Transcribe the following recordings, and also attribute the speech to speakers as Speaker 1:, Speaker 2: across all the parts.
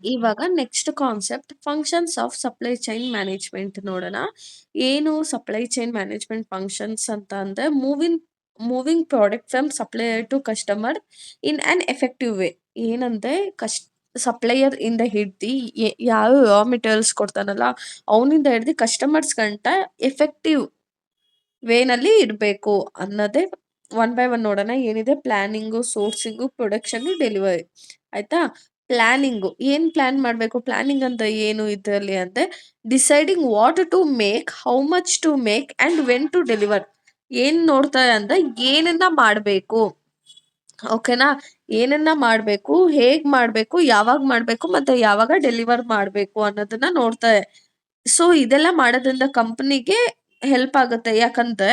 Speaker 1: ಇವಾಗ next concept functions of supply chain management ನೋಡೋಣ. ಏನು ಸಪ್ಲೈ ಚೈನ್ ಮ್ಯಾನೇಜ್ಮೆಂಟ್ ಫಂಕ್ಷನ್ಸ್ ಅಂತ ಅಂದ್ರೆ moving product from supplier to customer in an effective way. ಏನಂದ್ರೆ supplier ಇಂದ ಹಿಡ್ದು ಯಾವ ರಾ ಮೆಟೀರಿಯಲ್ಸ್ ಕೊಡ್ತಾನಲ್ಲ ಅವನಿಂದ ಹಿಡ್ದು ಕಸ್ಟಮರ್ಸ್ ಗಂಟ ಎಫೆಕ್ಟಿವ್ ವೇನಲ್ಲಿ ಇರಬೇಕು ಅನ್ನೋದೇ ಒನ್ ಬೈ ಒನ್ ನೋಡೋಣ. ಏನಿದೆ ಪ್ಲಾನಿಂಗು, ಸೋರ್ಸಿಂಗು, ಪ್ರೊಡಕ್ಷನ್, ಡೆಲಿವರಿ. ಆಯ್ತಾ? ಪ್ಲಾನಿಂಗು ಏನ್ ಪ್ಲಾನ್ ಮಾಡಬೇಕು, ಪ್ಲಾನಿಂಗ್ ಅಂತ ಏನು ಇದರಲ್ಲಿ ಅಂದ್ರೆ deciding what to make, how much to make and when to deliver. ಏನ್ ನೋಡ್ತಾರೆ ಅಂದ್ರೆ ಏನನ್ನ ಮಾಡಬೇಕು, ಓಕೆನಾ? ಏನನ್ನ ಮಾಡಬೇಕು, ಹೇಗ್ ಮಾಡಬೇಕು, ಯಾವಾಗ ಮಾಡಬೇಕು ಮತ್ತೆ ಯಾವಾಗ ಡೆಲಿವರ್ ಮಾಡಬೇಕು ಅನ್ನೋದನ್ನ ನೋಡ್ತಾರೆ. ಸೊ ಇದೆಲ್ಲ ಮಾಡೋದ್ರಿಂದ ಕಂಪನಿಗೆ ಹೆಲ್ಪ್ ಆಗುತ್ತೆ. ಯಾಕಂದ್ರೆ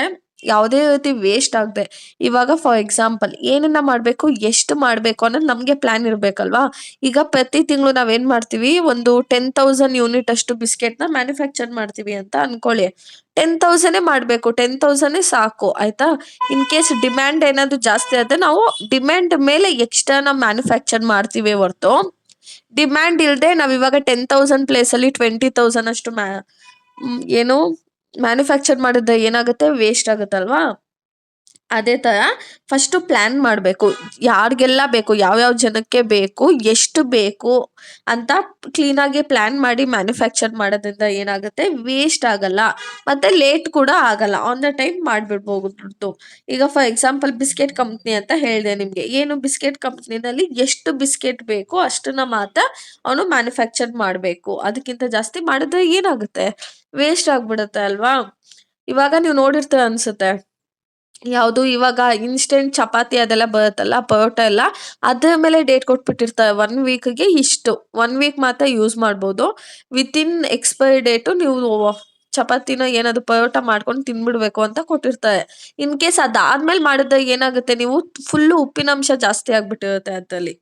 Speaker 1: ಯಾವುದೇ ರೀತಿ ವೇಸ್ಟ್ ಆಗದೆ, ಇವಾಗ ಫಾರ್ ಎಕ್ಸಾಂಪಲ್ ಏನನ್ನ ಮಾಡಬೇಕು, ಎಷ್ಟು ಮಾಡಬೇಕು ಅನ್ನೋದು ನಮಗೆ ಪ್ಲಾನ್ ಇರಬೇಕಲ್ವಾ. ಈಗ ಪ್ರತಿ ತಿಂಗಳು ನಾವೇನ್ ಮಾಡ್ತೀವಿ, ಒಂದು 10,000 ಯೂನಿಟ್ ಅಷ್ಟು ಬಿಸ್ಕೆಟ್ನ ಮ್ಯಾನುಫ್ಯಾಕ್ಚರ್ ಮಾಡ್ತೀವಿ ಅಂತ ಅನ್ಕೊಳ್ಳಿ. 10,000 ಮಾಡಬೇಕು, 10,000 ಸಾಕು. ಆಯ್ತಾ? ಇನ್ ಕೇಸ್ ಡಿಮ್ಯಾಂಡ್ ಏನಾದ್ರು ಜಾಸ್ತಿ ಆದ್ರೆ ನಾವು ಡಿಮ್ಯಾಂಡ್ ಮೇಲೆ ಎಕ್ಸ್ಟ್ರಾ ಮ್ಯಾನುಫ್ಯಾಕ್ಚರ್ ಮಾಡ್ತೀವಿ ಹೊರ್ತು ಡಿಮ್ಯಾಂಡ್ ಇಲ್ಲದೆ ನಾವ್ ಇವಾಗ 10,000 ಪ್ಲೇಸ್ ಅಲ್ಲಿ 20,000 ಅಷ್ಟು ಏನು ಮ್ಯಾನುಫ್ಯಾಕ್ಚರ್ ಮಾಡಿದ್ರೆ ಏನಾಗುತ್ತೆ, ವೇಸ್ಟ್ ಆಗುತ್ತಲ್ವಾ. ಅದೇ ತರ ಫಸ್ಟ್ ಪ್ಲಾನ್ ಮಾಡಬೇಕು, ಯಾರಿಗೆಲ್ಲ ಬೇಕು, ಯಾವ್ಯಾವ ಜನಕ್ಕೆ ಬೇಕು, ಎಷ್ಟು ಬೇಕು ಅಂತ ಕ್ಲೀನ್ ಆಗಿ ಪ್ಲಾನ್ ಮಾಡಿ ಮ್ಯಾನುಫ್ಯಾಕ್ಚರ್ ಮಾಡೋದ್ರಿಂದ ಏನಾಗುತ್ತೆ, ವೇಸ್ಟ್ ಆಗಲ್ಲ ಮತ್ತೆ ಲೇಟ್ ಕೂಡ ಆಗಲ್ಲ. ಆನ್ ದ ಟೈಮ್ ಮಾಡ್ಬಿಡ್ಬೋದು. ಈಗ ಫಾರ್ ಎಕ್ಸಾಂಪಲ್ ಬಿಸ್ಕೆಟ್ ಕಂಪ್ನಿ ಅಂತ ಹೇಳಿದೆ ನಿಮ್ಗೆ. ಏನು ಬಿಸ್ಕೆಟ್ ಕಂಪ್ನಿನಲ್ಲಿ ಎಷ್ಟು ಬಿಸ್ಕೆಟ್ ಬೇಕು ಅಷ್ಟನ್ನ ಮಾತ್ರ ಅವನು ಮ್ಯಾನುಫ್ಯಾಕ್ಚರ್ ಮಾಡಬೇಕು. ಅದಕ್ಕಿಂತ ಜಾಸ್ತಿ ಮಾಡಿದ್ರೆ ಏನಾಗುತ್ತೆ, ವೇಸ್ಟ್ ಆಗ್ಬಿಡುತ್ತೆ ಅಲ್ವಾ. ಇವಾಗ ನೀವು ನೋಡಿರ್ತೀರ ಅನ್ಸುತ್ತೆ, ಯಾವುದು ಇವಾಗ ಇನ್ಸ್ಟೆಂಟ್ ಚಪಾತಿ ಅದೆಲ್ಲ ಬರುತ್ತಲ್ಲ, ಪರೋಟ ಎಲ್ಲ, ಅದ್ರ ಮೇಲೆ ಡೇಟ್ ಕೊಟ್ಬಿಟ್ಟಿರ್ತಾರೆ 1 ವೀಕ್ಗೆ ಇಷ್ಟು, 1 ವೀಕ್ ಮಾತ್ರ ಯೂಸ್ ಮಾಡ್ಬೋದು. ವಿತಿನ್ ಎಕ್ಸ್ಪೈರಿ ಡೇಟು ನೀವು ಚಪಾತಿನ ಏನಾದ್ರು ಪರೋಟ ಮಾಡ್ಕೊಂಡು ತಿನ್ಬಿಡ್ಬೇಕು ಅಂತ ಕೊಟ್ಟಿರ್ತಾರೆ. ಇನ್ ಕೇಸ್ ಅದಾದ್ಮೇಲೆ ಮಾಡಿದ್ರೆ ಏನಾಗುತ್ತೆ, ನೀವು ಫುಲ್ಲು ಉಪ್ಪಿನಂಶ ಜಾಸ್ತಿ ಆಗ್ಬಿಟ್ಟಿರುತ್ತೆ ಅದ್ರಲ್ಲಿ.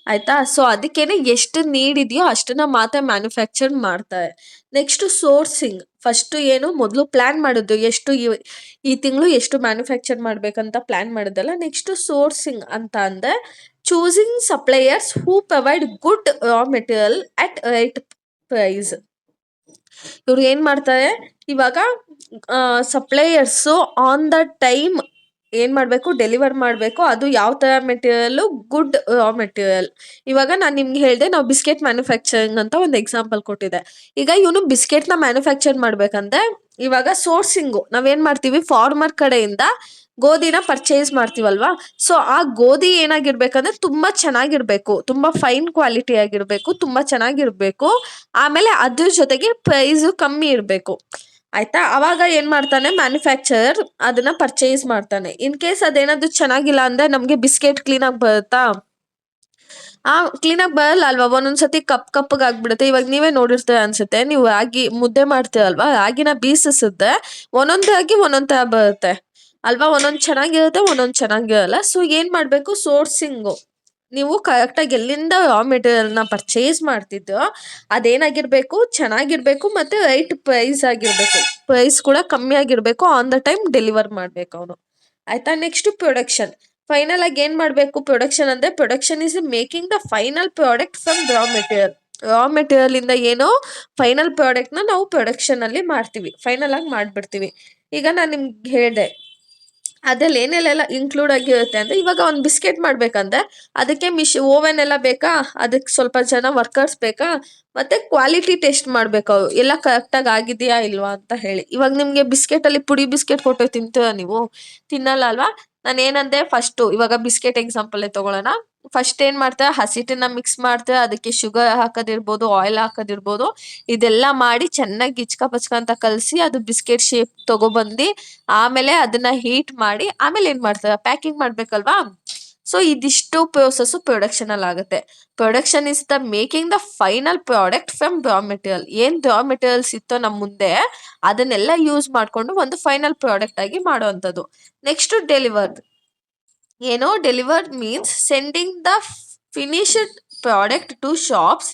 Speaker 1: ಆಯ್ತಾ? ಸೊ ಅದಕ್ಕೇನೆ ಎಷ್ಟು ನೀಡ್ ಇದೆಯೋ ಅಷ್ಟನ್ನ ಮಾತ್ರ ಮ್ಯಾನುಫ್ಯಾಕ್ಚರ್ ಮಾಡ್ತಾರೆ. Next sourcing. ಫಸ್ಟ್ ಏನು ಮೊದಲು ಪ್ಲಾನ್ ಮಾಡಿದ್ದು, ಎಷ್ಟು ಈ ತಿಂಗಳು ಎಷ್ಟು ಮ್ಯಾನುಫ್ಯಾಕ್ಚರ್ ಮಾಡ್ಬೇಕಂತ ಪ್ಲಾನ್ ಮಾಡಿದಲ್ಲ. ನೆಕ್ಸ್ಟ್ ಸೋರ್ಸಿಂಗ್ ಅಂತ ಅಂದ್ರೆ choosing suppliers who provide good raw material at right price. ಇವ್ರು ಏನ್ ಮಾಡ್ತಾರೆ, ಇವಾಗ ಸಪ್ಲೈಯರ್ಸ್ ಆನ್ ದ ಟೈಮ್ ಏನ್ ಮಾಡ್ಬೇಕು, ಡೆಲಿವರ್ ಮಾಡ್ಬೇಕು. ಅದು ಯಾವ ತರ ಮೆಟೀರಿಯಲ್, ಗುಡ್ ರಾ ಮೆಟೀರಿಯಲ್. ಇವಾಗ ನಾನು ನಿಮ್ಗೆ ಹೇಳ್ದೆ, ನಾವು ಬಿಸ್ಕೆಟ್ ಮ್ಯಾನುಫ್ಯಾಕ್ಚರಿಂಗ್ ಅಂತ ಒಂದು ಎಕ್ಸಾಂಪಲ್ ಕೊಟ್ಟಿದೆ. ಈಗ ಇವನು ಬಿಸ್ಕೆಟ್ ನ ಮ್ಯಾನುಫ್ಯಾಕ್ಚರ್ ಮಾಡ್ಬೇಕಂದ್ರೆ ಇವಾಗ ಸೋರ್ಸಿಂಗು ನಾವೇನ್ ಮಾಡ್ತೀವಿ, ಫಾರ್ಮರ್ ಕಡೆಯಿಂದ ಗೋಧಿನ ಪರ್ಚೇಸ್ ಮಾಡ್ತೀವಲ್ವಾ. ಸೊ ಆ ಗೋಧಿ ಏನಾಗಿರ್ಬೇಕಂದ್ರೆ ತುಂಬಾ ಚೆನ್ನಾಗಿರ್ಬೇಕು, ತುಂಬಾ ಫೈನ್ ಕ್ವಾಲಿಟಿ ಆಗಿರ್ಬೇಕು, ತುಂಬಾ ಚೆನ್ನಾಗಿರ್ಬೇಕು. ಆಮೇಲೆ ಅದ್ರ ಜೊತೆಗೆ ಪ್ರೈಸ್ ಕಮ್ಮಿ ಇರ್ಬೇಕು. ಆಯ್ತಾ? ಅವಾಗ ಏನ್ ಮಾಡ್ತಾನೆ ಮ್ಯಾನುಫ್ಯಾಕ್ಚರರ್, ಅದನ್ನ ಪರ್ಚೇಸ್ ಮಾಡ್ತಾನೆ. ಇನ್ ಕೇಸ್ ಅದೇನಾದ್ರು ಚೆನ್ನಾಗಿಲ್ಲ ಅಂದ್ರೆ ನಮ್ಗೆ ಬಿಸ್ಕೆಟ್ ಕ್ಲೀನ್ ಆಗಿ ಬರುತ್ತಾ, ಕ್ಲೀನ್ ಆಗಿ ಬರಲ್ಲ ಅಲ್ವಾ. ಒಂದೊಂದ್ಸತಿ ಕಪ್ಪಗ್ ಆಗ್ಬಿಡುತ್ತೆ. ಇವಾಗ ನೀವೇ ನೋಡಿರ್ತೀರ ಅನ್ಸುತ್ತೆ, ನೀವು ರಾಗಿ ಮುದ್ದೆ ಮಾಡ್ತೀರಲ್ವಾ, ರಾಗಿನ ಬೀಸಿಸಿದ್ರೆ ಒಂದೊಂದ್ ರಾಗಿ ಒಂದೊಂದ್ ತರ ಬರುತ್ತೆ ಅಲ್ವಾ. ಒಂದೊಂದ್ ಚೆನ್ನಾಗಿರುತ್ತೆ, ಒಂದೊಂದ್ ಚೆನ್ನಾಗಿರಲ್ಲ. ಸೊ ಏನ್ ಮಾಡ್ಬೇಕು, ಸೋರ್ಸಿಂಗು ನೀವು ಕರೆಕ್ಟಾಗಿ ಎಲ್ಲಿಂದ ರಾ ಮೆಟೀರಿಯಲ್ನ ಪರ್ಚೇಸ್ ಮಾಡ್ತಿದ್ದೋ ಅದೇನಾಗಿರ್ಬೇಕು, ಚೆನ್ನಾಗಿರ್ಬೇಕು ಮತ್ತೆ ರೈಟ್ ಪ್ರೈಸ್ ಆಗಿರ್ಬೇಕು. ಪ್ರೈಸ್ ಕೂಡ ಕಮ್ಮಿ ಆಗಿರ್ಬೇಕು. ಆನ್ ದ ಟೈಮ್ ಡೆಲಿವರ್ ಮಾಡ್ಬೇಕು ಅವನು. ಆಯ್ತಾ? Next production. ಫೈನಲ್ ಆಗಿ ಏನ್ ಮಾಡ್ಬೇಕು, ಪ್ರೊಡಕ್ಷನ್ ಅಂದ್ರೆ production is making the final product from raw material. Raw material ಇಂದ ಏನೋ ಫೈನಲ್ ಪ್ರಾಡಕ್ಟ್ ನ ನಾವು ಪ್ರೊಡಕ್ಷನ್ ಅಲ್ಲಿ ಮಾಡ್ತೀವಿ, ಫೈನಲ್ ಆಗಿ ಮಾಡ್ಬಿಡ್ತೀವಿ. ಈಗ ನಾನು ನಿಮ್ಗೆ ಹೇಳ್ದೆ ಅದ್ರಲ್ಲಿ ಏನೆಲ್ಲ ಇನ್ಕ್ಲೂಡ್ ಆಗಿರುತ್ತೆ ಅಂದ್ರೆ, ಇವಾಗ ಒಂದು ಬಿಸ್ಕೆಟ್ ಮಾಡ್ಬೇಕಂದ್ರೆ ಅದಕ್ಕೆ ಓವೆನ್ ಎಲ್ಲ ಬೇಕಾ, ಅದಕ್ಕೆ ಸ್ವಲ್ಪ ಜನ ವರ್ಕರ್ಸ್ ಬೇಕಾ, ಮತ್ತೆ ಕ್ವಾಲಿಟಿ ಟೆಸ್ಟ್ ಮಾಡ್ಬೇಕು ಅವ್ರು ಎಲ್ಲ ಕರೆಕ್ಟಾಗಿ ಆಗಿದೆಯಾ ಇಲ್ವಾ ಅಂತ ಹೇಳಿ. ಇವಾಗ ನಿಮ್ಗೆ ಬಿಸ್ಕೆಟ್ ಅಲ್ಲಿ ಪುಡಿ ಬಿಸ್ಕೆಟ್ ಕೊಟ್ಟು ತಿಂತೀರಾ ನೀವು, ತಿನ್ನಲ್ಲ ಅಲ್ವಾ. ನಾನು ಏನಂದೆ, ಫಸ್ಟ್ ಇವಾಗ ಬಿಸ್ಕೆಟ್ ಎಕ್ಸಾಂಪಲ್ ತಗೊಳ್ಳೋಣ. ಫಸ್ಟ್ ಏನ್ ಮಾಡ್ತಾರೆ, ಹಸಿಟ್ಟನ್ನ ಮಿಕ್ಸ್ ಮಾಡ್ತಾರೆ, ಅದಕ್ಕೆ ಶುಗರ್ ಹಾಕೋದಿರ್ಬೋದು, ಆಯಿಲ್ ಹಾಕೋದಿರ್ಬೋದು, ಇದೆಲ್ಲ ಮಾಡಿ ಚೆನ್ನಾಗಿ ಗಿಚ್ಕ ಪಚ್ಕ ಅಂತ ಕಲಸಿ ಅದು ಬಿಸ್ಕೆಟ್ ಶೇಪ್ ತಗೊಬಂದು ಆಮೇಲೆ ಅದನ್ನ ಹೀಟ್ ಮಾಡಿ ಆಮೇಲೆ ಏನ್ ಮಾಡ್ತಾರೆ, ಪ್ಯಾಕಿಂಗ್ ಮಾಡ್ಬೇಕಲ್ವಾ. ಸೊ ಇದಿಷ್ಟು ಪ್ರೋಸೆಸ್ ಪ್ರೊಡಕ್ಷನ್ ಅಲ್ಲಿ ಆಗುತ್ತೆ. Production is the making the final product from raw material. ಏನ್ ರಾ ಮೆಟೀರಿಯಲ್ಸ್ ಇತ್ತೋ ನಮ್ಮ ಮುಂದೆ ಅದನ್ನೆಲ್ಲ ಯೂಸ್ ಮಾಡ್ಕೊಂಡು ಒಂದು ಫೈನಲ್ ಪ್ರಾಡಕ್ಟ್ ಆಗಿ ಮಾಡುವಂಥದ್ದು. Next deliver. ಏನೋ deliver means sending the finished product to shops,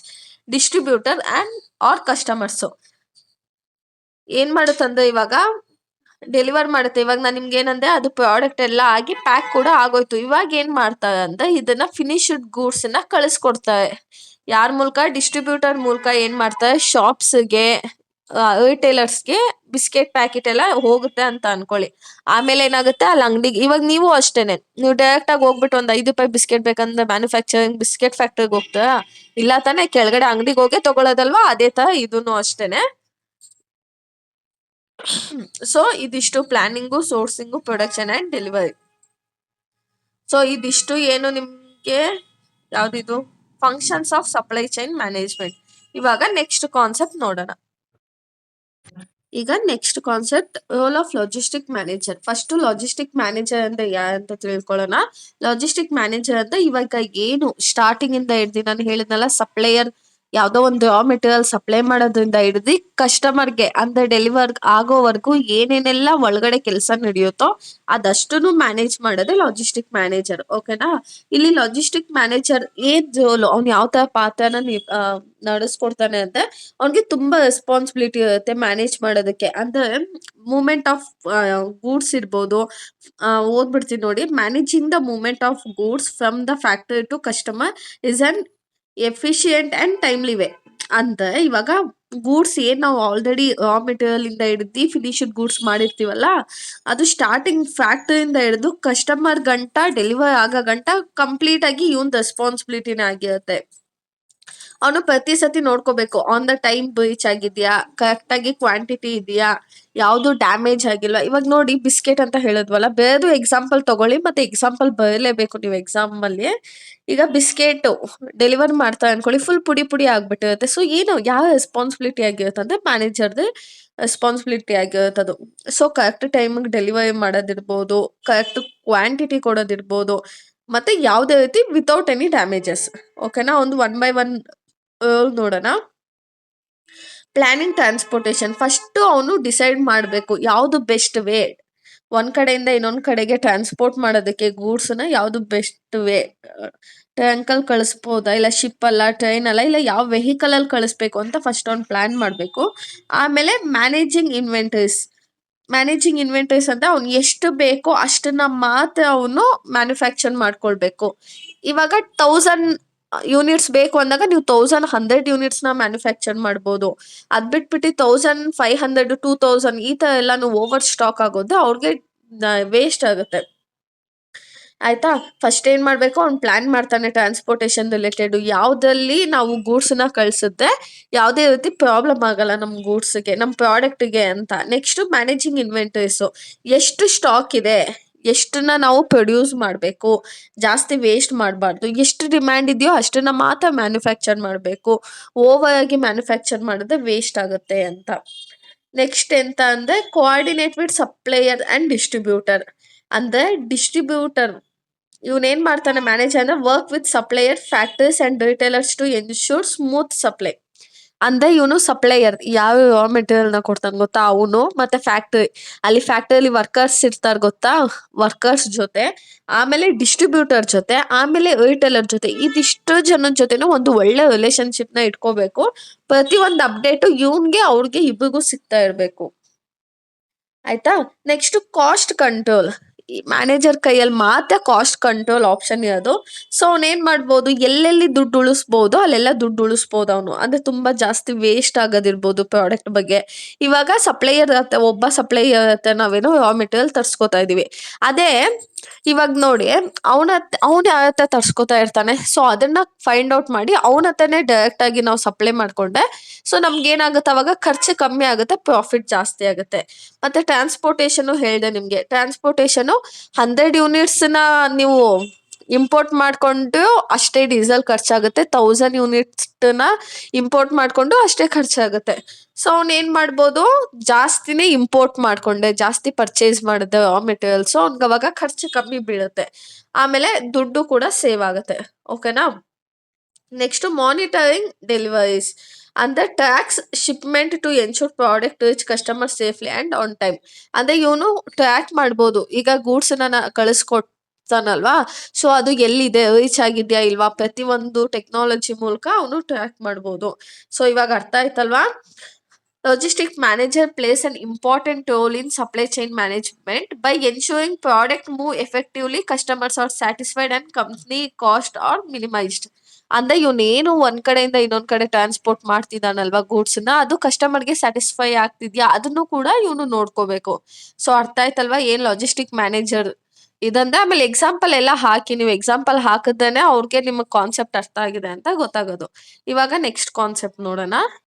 Speaker 1: distributor and or customers. ಏನ್ ಮಾಡುತ್ತಂದ್ರೆ ಇವಾಗ ಡೆಲಿವರ್ ಮಾಡುತ್ತೆ. ಇವಾಗ ನಾನು ನಿಮ್ಗೆ ಏನಂದೆ, ಅದು ಪ್ರಾಡಕ್ಟ್ ಎಲ್ಲ ಆಗಿ ಪ್ಯಾಕ್ ಕೂಡ ಆಗೋಯ್ತು. ಇವಾಗ ಏನ್ ಮಾಡ್ತಾರೆ ಅಂದ್ರೆ ಇದನ್ನ ಫಿನಿಶ್ಡ್ ಗೂಡ್ಸ್ ನ ಕಳಿಸ್ಕೊಡ್ತಾರೆ ಯಾರ ಮೂಲಕ? ಡಿಸ್ಟ್ರಿಬ್ಯೂಟರ್ ಮೂಲಕ ಏನ್ ಮಾಡ್ತಾರೆ, ಶಾಪ್ಸ್ಗೆ, ರಿಟೇಲರ್ಸ್ಗೆ ಬಿಸ್ಕೆಟ್ ಪ್ಯಾಕೆಟ್ ಎಲ್ಲ ಹೋಗುತ್ತೆ ಅಂತ ಅನ್ಕೊಳ್ಳಿ. ಆಮೇಲೆ ಏನಾಗುತ್ತೆ, ಅಲ್ಲಿ ಅಂಗಡಿಗೆ, ಇವಾಗ ನೀವು ಅಷ್ಟೇನೆ, ನೀವು ಡೈರೆಕ್ಟ್ ಆಗಿ ಹೋಗ್ಬಿಟ್ಟು ಒಂದ್ 5 ರೂಪಾಯಿ ಬಿಸ್ಕೆಟ್ ಬೇಕಂದ್ರೆ ಮ್ಯಾನುಫ್ಯಾಕ್ಚರಿಂಗ್ ಬಿಸ್ಕೆಟ್ ಫ್ಯಾಕ್ಟ್ರಿಗೆ ಹೋಗ್ತೀರಾ? ಇಲ್ಲ ತಾನೇ, ಕೆಳಗಡೆ ಅಂಗಡಿಗೆ ಹೋಗೇ ತಗೊಳ್ಳೋದಲ್ವಾ? ಅದೇ ತರ ಇದೂನು ಅಷ್ಟೇನೆ. ಸೊ ಇದಿಷ್ಟು planning, sourcing, production and delivery. So ಇದಿಷ್ಟು ಏನು ನಿಮ್ಗೆ ಯಾವ್ದಿದು functions of supply chain management. ಇವಾಗ ನೆಕ್ಸ್ಟ್ ಕಾನ್ಸೆಪ್ಟ್ ನೋಡೋಣ. ಈಗ next concept role of logistic manager. First logistic manager ಅಂದ್ರೆ ಅಂತ ತಿಳ್ಕೊಳ್ಳೋಣ. ಲಾಜಿಸ್ಟಿಕ್ ಮ್ಯಾನೇಜರ್ ಅಂತ ಇವಾಗ ಏನು ಸ್ಟಾರ್ಟಿಂಗ್ ಇಂದ ಹಿಡ್ದು ನಾನು ಹೇಳಿದ್ನಲ್ಲ, ಸಪ್ಲೈಯರ್ ಯಾವ್ದೋ ಒಂದು ರಾ ಮೆಟೀರಿಯಲ್ ಸಪ್ಲೈ ಮಾಡೋದ್ರಿಂದ ಹಿಡ್ದು ಕಸ್ಟಮರ್ಗೆ ಅಂದ್ರೆ ಡೆಲಿವರ್ ಆಗೋವರೆಗೂ ಏನೇನೆಲ್ಲ ಒಳಗಡೆ ಕೆಲಸ ನಡೆಯುತ್ತೋ ಅದಷ್ಟನ್ನು ಮ್ಯಾನೇಜ್ ಮಾಡೋದೇ ಲಾಜಿಸ್ಟಿಕ್ ಮ್ಯಾನೇಜರ್. ಓಕೆನಾ? ಇಲ್ಲಿ ಲಾಜಿಸ್ಟಿಕ್ ಮ್ಯಾನೇಜರ್ ಏನ್ ರೋಲ್, ಅವ್ನು ಯಾವ ತರ ಪಾತ್ರನ ನಡೆಸ್ಕೊಡ್ತಾನೆ ಅಂದ್ರೆ, ಅವ್ನಿಗೆ ತುಂಬಾ ರೆಸ್ಪಾನ್ಸಿಬಿಲಿಟಿ ಇರುತ್ತೆ ಮ್ಯಾನೇಜ್ ಮಾಡೋದಕ್ಕೆ. ಅಂದ್ರೆ ಮೂವ್ಮೆಂಟ್ ಆಫ್ ಗೂಡ್ಸ್ ಇರ್ಬೋದು. ಓದ್ಬಿಡ್ತೀನಿ ನೋಡಿ. Managing the movement of goods from the factory to customer is an efficient and timely way. ಅಂದ್ರೆ ಇವಾಗ ಗೂಡ್ಸ್ ಏನ್ ನಾವು ಆಲ್ರೆಡಿ ರಾ ಮೆಟೀರಿಯಲ್ ಇಂದ ಹಿಡ್ದು ಫಿನಿಶ್ಡ್ ಗೂಡ್ಸ್ ಮಾಡಿರ್ತೀವಲ್ಲ, ಅದು ಸ್ಟಾರ್ಟಿಂಗ್ ಫ್ಯಾಕ್ಟರಿಯಿಂದ ಹಿಡಿದು ಕಸ್ಟಮರ್ ಗಂಟ ಡೆಲಿವರ್ ಆಗೋ ಗಂಟ ಕಂಪ್ಲೀಟ್ ಆಗಿ ಇವನ್ ರೆಸ್ಪಾನ್ಸಿಬಿಲಿಟಿನೇ ಆಗಿರುತ್ತೆ. ಅವನು ಪ್ರತಿ ಸತಿ ನೋಡ್ಕೋಬೇಕು, ಆನ್ ದ ಟೈಮ್ ರೀಚ್ ಆಗಿದ್ಯಾ, ಕರೆಕ್ಟ್ ಆಗಿ ಕ್ವಾಂಟಿಟಿ ಇದೆಯಾ, ಯಾವ್ದು ಡ್ಯಾಮೇಜ್ ಆಗಿಲ್ಲ. ಇವಾಗ ನೋಡಿ, ಬಿಸ್ಕೆಟ್ ಅಂತ ಹೇಳಿದ್ವಲ್ಲ, ಬೇರೆದು ಎಕ್ಸಾಂಪಲ್ ತಗೊಳ್ಳಿ, ಮತ್ತೆ ಎಕ್ಸಾಂಪಲ್ ಬರಲೇಬೇಕು ನೀವು ಎಕ್ಸಾಮ್ ಅಲ್ಲಿ. ಈಗ ಬಿಸ್ಕೆಟ್ ಡೆಲಿವರ್ ಮಾಡ್ತಾ ಅನ್ಕೊಳ್ಳಿ, ಫುಲ್ ಪುಡಿ ಪುಡಿ ಆಗ್ಬಿಟ್ಟಿರುತ್ತೆ. ಸೊ ಏನು ಯಾವ ರೆಸ್ಪಾನ್ಸಿಬಿಲಿಟಿ ಆಗಿರುತ್ತೆ ಅಂದ್ರೆ ಮ್ಯಾನೇಜರ್ದು ರೆಸ್ಪಾನ್ಸಿಬಿಲಿಟಿ ಆಗಿರುತ್ತೆ ಅದು. ಸೊ ಕರೆಕ್ಟ್ ಟೈಮಿಗೆ ಡೆಲಿವರಿ ಮಾಡೋದಿರ್ಬೋದು, ಕರೆಕ್ಟ್ ಕ್ವಾಂಟಿಟಿ ಕೊಡೋದಿರ್ಬೋದು, ಮತ್ತೆ ಯಾವುದೇ ರೀತಿ ವಿತೌಟ್ ಎನಿ ಡ್ಯಾಮೇಜಸ್. ಓಕೆನಾ? ಒಂದು 1 by 1 ನೋಡೋಣ. Planning transportation. ಫಸ್ಟ್ ಅವನು ಡಿಸೈಡ್ ಮಾಡಬೇಕು ಯಾವ್ದು ಬೆಸ್ಟ್ ವೇ, ಒಂದ್ ಕಡೆಯಿಂದ ಇನ್ನೊಂದ್ ಕಡೆಗೆ ಟ್ರಾನ್ಸ್ಪೋರ್ಟ್ ಮಾಡೋದಕ್ಕೆ ಗೂಡ್ಸ್ನ ಯಾವ್ದು ಬೆಸ್ಟ್ ವೇ. ಟ್ಯಾಂಕ್ ಅಲ್ಲಿ ಕಳಿಸ್ಬೋದಾ, ಇಲ್ಲ ಶಿಪ್ ಅಲ್ಲ, ಟ್ರೈನ್ ಅಲ್ಲ, ಇಲ್ಲ ಯಾವ ವೆಹಿಕಲ್ ಅಲ್ಲಿ ಕಳಿಸ್ಬೇಕು ಅಂತ ಫಸ್ಟ್ ಅವ್ನು ಪ್ಲಾನ್ ಮಾಡಬೇಕು. ಆಮೇಲೆ ಮ್ಯಾನೇಜಿಂಗ್ ಇನ್ವೆಂಟರೀಸ್ ಅಂತ ಅವ್ನು ಎಷ್ಟು ಬೇಕೋ ಅಷ್ಟನ್ನ ಮಾತ್ರ ಅವನು ಮ್ಯಾನುಫ್ಯಾಕ್ಚರ್ ಮಾಡ್ಕೊಳ್ಬೇಕು. ಇವಾಗ 1000 ಯೂನಿಟ್ಸ್ ಬೇಕು ಅಂದಾಗ ನೀವು 1100 ನ ಮ್ಯಾನುಫ್ಯಾಕ್ಚರ್ ಮಾಡ್ಬೋದು. ಅದ್ ಬಿಟ್ಬಿಟ್ಟು 1500 2000 ಈ ತರ ಎಲ್ಲಾನು ಓವರ್ ಸ್ಟಾಕ್ ಆಗೋದು ಅವ್ರಿಗೆ ವೇಸ್ಟ್ ಆಗುತ್ತೆ. ಆಯ್ತಾ? ಫಸ್ಟ್ ಏನ್ ಮಾಡ್ಬೇಕು, ಅವ್ನು ಪ್ಲಾನ್ ಮಾಡ್ತಾನೆ ಟ್ರಾನ್ಸ್ಪೋರ್ಟೇಷನ್ ರಿಲೇಟೆಡ್, ಯಾವ್ದ್ರಲ್ಲಿ ನಾವು ಗೂಡ್ಸ್ ನ ಕಳ್ಸಿದ್ರೆ ಯಾವ್ದೇ ರೀತಿ ಪ್ರಾಬ್ಲಮ್ ಆಗಲ್ಲ ನಮ್ ಗೂಡ್ಸ್ಗೆ, ನಮ್ ಪ್ರಾಡಕ್ಟ್ಗೆ ಅಂತ. Next managing inventories. ಎಷ್ಟು ಸ್ಟಾಕ್ ಇದೆ, ಎಷ್ಟನ್ನ ನಾವು ಪ್ರೊಡ್ಯೂಸ್ ಮಾಡಬೇಕು, ಜಾಸ್ತಿ ವೇಸ್ಟ್ ಮಾಡಬಾರ್ದು, ಎಷ್ಟು ಡಿಮ್ಯಾಂಡ್ ಇದೆಯೋ ಅಷ್ಟನ್ನ ಮಾತ್ರ ಮ್ಯಾನುಫ್ಯಾಕ್ಚರ್ ಮಾಡಬೇಕು, ಓವರ್ ಆಗಿ ಮ್ಯಾನುಫ್ಯಾಕ್ಚರ್ ಮಾಡಿದ್ರೆ ವೇಸ್ಟ್ ಆಗುತ್ತೆ ಅಂತ. ನೆಕ್ಸ್ಟ್ ಎಂತ ಅಂದ್ರೆ coordinate with supplier and distributor. ಅಂದ್ರೆ ಡಿಸ್ಟ್ರಿಬ್ಯೂಟರ್ ಇವನೇನ್ ಮಾಡ್ತಾನೆ, ಮ್ಯಾನೇಜರ್ ಅಂದ್ರೆ work with supplier, factories and retailers to ensure smooth supply. ಅಂದ್ರೆ ಇವನು ಸಪ್ಲೈಯರ್, ಯಾವ ರಾ ಮೆಟೀರಿಯಲ್ ನ ಕೊಡ್ತಾನೆ ಗೊತ್ತಾ, ಅವನು ಮತ್ತೆ ಫ್ಯಾಕ್ಟರಿಲಿ ವರ್ಕರ್ಸ್ ಇರ್ತಾರ ಗೊತ್ತಾ, ವರ್ಕರ್ಸ್ ಜೊತೆ, ಆಮೇಲೆ ಡಿಸ್ಟ್ರಿಬ್ಯೂಟರ್ ಜೊತೆ, ಆಮೇಲೆ ರಿಟೇಲರ್ ಜೊತೆ, ಇದಿಷ್ಟು ಜನದ ಜೊತೆನೂ ಒಂದು ಒಳ್ಳೆ ರಿಲೇಶನ್ಶಿಪ್ ನ ಇಟ್ಕೋಬೇಕು. ಪ್ರತಿ ಒಂದು ಅಪ್ಡೇಟು ಇವನ್ಗೆ ಅವ್ರಿಗೆ ಇಬ್ಬರಿಗೂ ಸಿಗ್ತಾ ಇರ್ಬೇಕು. ಆಯ್ತಾ? Next cost control. ಈ ಮ್ಯಾನೇಜರ್ ಕೈಯಲ್ಲಿ ಮಾತ್ರ ಕಾಸ್ಟ್ ಕಂಟ್ರೋಲ್ ಆಪ್ಷನ್ ಇರೋದು. ಸೊ ಅವ್ನೇನ್ ಮಾಡ್ಬೋದು, ಎಲ್ಲೆಲ್ಲಿ ದುಡ್ಡು ಉಳಿಸ್ಬೋದು ಅಲ್ಲೆಲ್ಲ ದುಡ್ಡು ಉಳಿಸ್ಬೋದು ಅವನು. ಅಂದ್ರೆ ತುಂಬಾ ಜಾಸ್ತಿ ವೇಸ್ಟ್ ಆಗೋದಿರ್ಬೋದು ಪ್ರಾಡಕ್ಟ್ ಬಗ್ಗೆ. ಇವಾಗ ಸಪ್ಲೈಯರ್ ಹತ್ರ, ಒಬ್ಬ ಸಪ್ಲೈಯರ್ ಹತ್ರ ನಾವೇನೋ ರಾ ಮೆಟೀರಿಯಲ್ ತರ್ಸ್ಕೊತಾ ಇದೀವಿ. ಅದೇ ಇವಾಗ ನೋಡಿ, ಅವ್ನು ಯಾರ ಹತ್ರ ತರ್ಸ್ಕೊತಾ ಇರ್ತಾನೆ, ಸೊ ಅದನ್ನ ಫೈಂಡ್ ಔಟ್ ಮಾಡಿ ಅವನ ಹತ್ರನೇ ಡೈರೆಕ್ಟ್ ಆಗಿ ನಾವು ಸಪ್ಲೈ ಮಾಡ್ಕೊಂಡೆ, ಸೊ ನಮ್ಗೆ ಏನಾಗುತ್ತೆ, ಅವಾಗ ಖರ್ಚು ಕಮ್ಮಿ ಆಗುತ್ತೆ, ಪ್ರಾಫಿಟ್ ಜಾಸ್ತಿ ಆಗುತ್ತೆ. ಮತ್ತೆ ಟ್ರಾನ್ಸ್ಪೋರ್ಟೇಷನ್ ಹೇಳ್ದೆ ನಿಮ್ಗೆ. ಟ್ರಾನ್ಸ್ಪೋರ್ಟೇಷನ್ 100 ಯೂನಿಟ್ಸ್ ನ ನೀವು ಇಂಪೋರ್ಟ್ ಮಾಡ್ಕೊಂಡು ಅಷ್ಟೇ ಡೀಸೆಲ್ ಖರ್ಚಾಗುತ್ತೆ, 1000 ಯೂನಿಟ್ಸ್ ನ ಇಂಪೋರ್ಟ್ ಮಾಡ್ಕೊಂಡು ಅಷ್ಟೇ ಖರ್ಚಾಗುತ್ತೆ. ಸೊ ಅವ್ನ್ ಏನ್ ಮಾಡ್ಬೋದು, ಜಾಸ್ತಿನೇ ಇಂಪೋರ್ಟ್ ಮಾಡ್ಕೊಂಡೆ, ಜಾಸ್ತಿ ಪರ್ಚೇಸ್ ಮಾಡಿದೆ ರಾ ಮೆಟೀರಿಯಲ್ಸ್, ಅವ್ನ್ಗೆ ಅವಾಗ ಖರ್ಚು ಕಮ್ಮಿ ಬೀಳುತ್ತೆ, ಆಮೇಲೆ ದುಡ್ಡು ಕೂಡ ಸೇವ್ ಆಗುತ್ತೆ. ಓಕೆನಾ? Next monitoring deliveries. ಅಂದ್ರೆ tracks shipment to ensure product reach customer safely and on time. ಅಂದ್ರೆ ಇವನು ಟ್ರ್ಯಾಕ್ ಮಾಡ್ಬೋದು, ಈಗ ಗೂಡ್ಸ್ ಕಳಿಸ್ಕೊಡ್ತಾನಲ್ವಾ, ಸೊ ಅದು ಎಲ್ಲಿದೆ, ರೀಚ್ ಆಗಿದ್ಯಾ ಇಲ್ವಾ, ಪ್ರತಿ ಒಂದು ಟೆಕ್ನಾಲಜಿ ಮೂಲಕ ಅವನು ಟ್ರ್ಯಾಕ್ ಮಾಡ್ಬೋದು. ಸೊ ಇವಾಗ ಅರ್ಥ ಆಯ್ತಲ್ವಾ? Logistic manager plays an important role in supply chain management by ensuring product move effectively, customers are satisfied, and company cost are minimized. ಅಂದ್ರೆ ಇವ್ನೇನು ಒಂದ್ ಕಡೆಯಿಂದ ಇನ್ನೊಂದ್ ಕಡೆ ಟ್ರಾನ್ಸ್‌ಪೋರ್ಟ್ ಮಾಡ್ತಿದ್ದಾನಲ್ವಾ ಗೂಡ್ಸ್‌ನ ಅದು ಕಸ್ಟಮರ್‌ಗೆ ಸ್ಯಾಟಿಸ್ಫೈ ಆಗ್ತಿದ್ಯಾ ಅದನ್ನು ಕೂಡ ಇವ್ನು ನೋಡ್ಕೋಬೇಕು. ಸೊ ಅರ್ಥ ಆಯ್ತಲ್ವಾ ಏನ್ ಲಾಜಿಸ್ಟಿಕ್ ಮ್ಯಾನೇಜರ್ ಇದಂದ್ರೆ ಆಮೇಲೆ ಎಕ್ಸಾಂಪಲ್ ಎಲ್ಲ ಹಾಕಿ ನೀವು ಎಕ್ಸಾಂಪಲ್ ಹಾಕಿದ್ರೇನೆ ಅವ್ರಿಗೆ ನಿಮಗ್ ಕಾನ್ಸೆಪ್ಟ್ ಅರ್ಥ ಆಗಿದೆ ಅಂತ ಗೊತ್ತಾಗೋದು. ಇವಾಗ ನೆಕ್ಸ್ಟ್ ಕಾನ್ಸೆಪ್ಟ್ ನೋಡೋಣ.